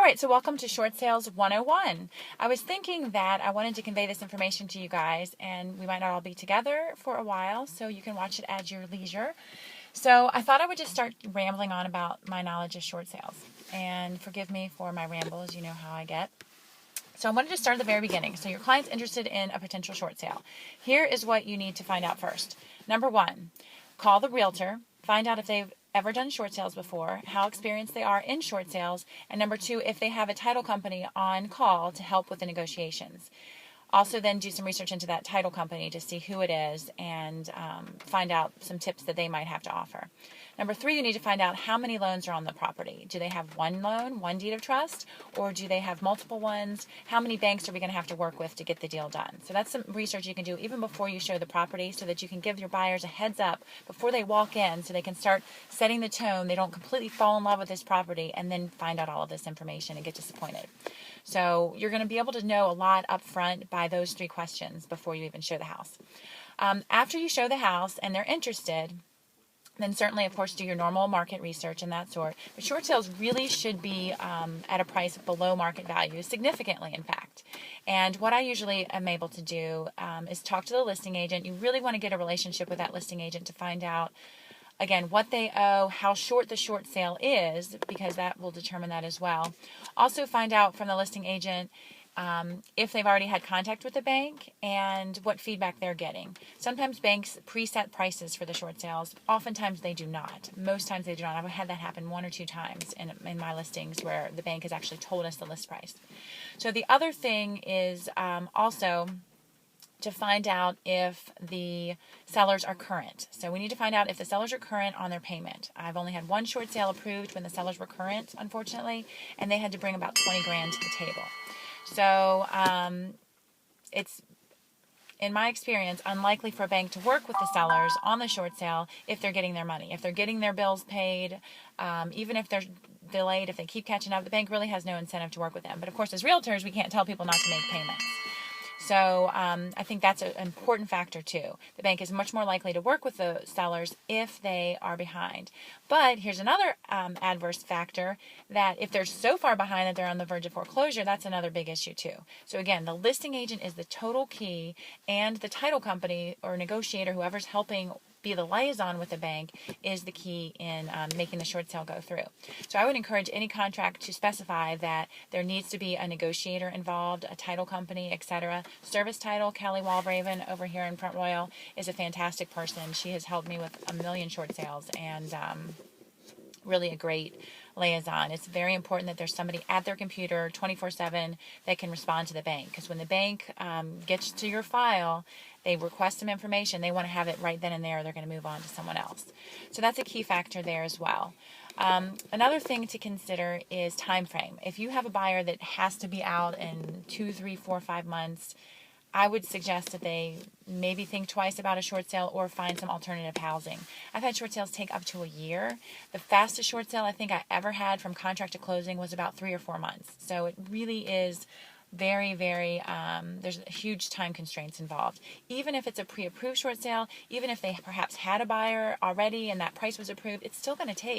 right, so welcome to Short Sales 101. I was thinking that I wanted to convey this information to you guys, and we might not all be together for a while, so you can watch it at your leisure. So I thought I would just start rambling on about my knowledge of short sales. And forgive me for my rambles, you know how I get. So I wanted to start at the very beginning. So your client's interested in a potential short sale. Here is what you need to find out first. Number one, call the realtor, find out if they've ever done short sales before, how experienced they are in short sales, and number two, if they have a title company on call to help with the negotiations. Also then do some research into that title company to see who it is and find out some tips that they might have to offer. Number three, you need to find out how many loans are on the property. Do they have one loan, one deed of trust, or do they have multiple ones? How many banks are we going to have to work with to get the deal done? So that's some research you can do even before you show the property so that you can give your buyers a heads up before they walk in so they can start setting the tone. They don't completely fall in love with this property and then find out all of this information and get disappointed. So you're going to be able to know a lot up front by those three questions before you even show the house. After you show the house and they're interested, then certainly, of course, do your normal market research and that sort. But short sales really should be at a price below market value, significantly, in fact. And what I usually am able to do is talk to the listing agent. You really want to get a relationship with that listing agent to find out, again, what they owe, how short the short sale is, because that will determine that as well. Also find out from the listing agent if they've already had contact with the bank and what feedback they're getting. Sometimes banks preset prices for the short sales. Oftentimes they do not. Most times they do not. I've had that happen one or two times in my listings where the bank has actually told us the list price. So the other thing is also to find out if the sellers are current. So we need to find out if the sellers are current on their payment. I've only had one short sale approved when the sellers were current, unfortunately, and they had to bring about 20 grand to the table. So it's, in my experience, unlikely for a bank to work with the sellers on the short sale if they're getting their money. If they're getting their bills paid, even if they're delayed, if they keep catching up, the bank really has no incentive to work with them. But of course, as realtors, we can't tell people not to make payments. So I think that's an important factor too. The bank is much more likely to work with the sellers if they are behind. But here's another adverse factor, that if they're so far behind that they're on the verge of foreclosure, that's another big issue too. So again, the listing agent is the total key, and the title company or negotiator, whoever's helping be the liaison with the bank, is the key in making the short sale go through. So I would encourage any contract to specify that there needs to be a negotiator involved, a title company, etc. Service Title, Kelly Walraven over here in Front Royal is a fantastic person. She has helped me with a million short sales and really a great liaison. It's very important that there's somebody at their computer 24/7 that can respond to the bank, because when the bank gets to your file, they request some information, they want to have it right then and there, they're going to move on to someone else. So that's a key factor there as well. Another thing to consider is time frame. If you have a buyer that has to be out in 2, 3, 4, 5 months, I would suggest that they maybe think twice about a short sale or find some alternative housing. I've had short sales take up to a year. The fastest short sale I think I ever had from contract to closing was about 3 or 4 months. So it really is very, very, there's huge time constraints involved. Even if it's a pre-approved short sale, even if they perhaps had a buyer already and that price was approved, it's still going to take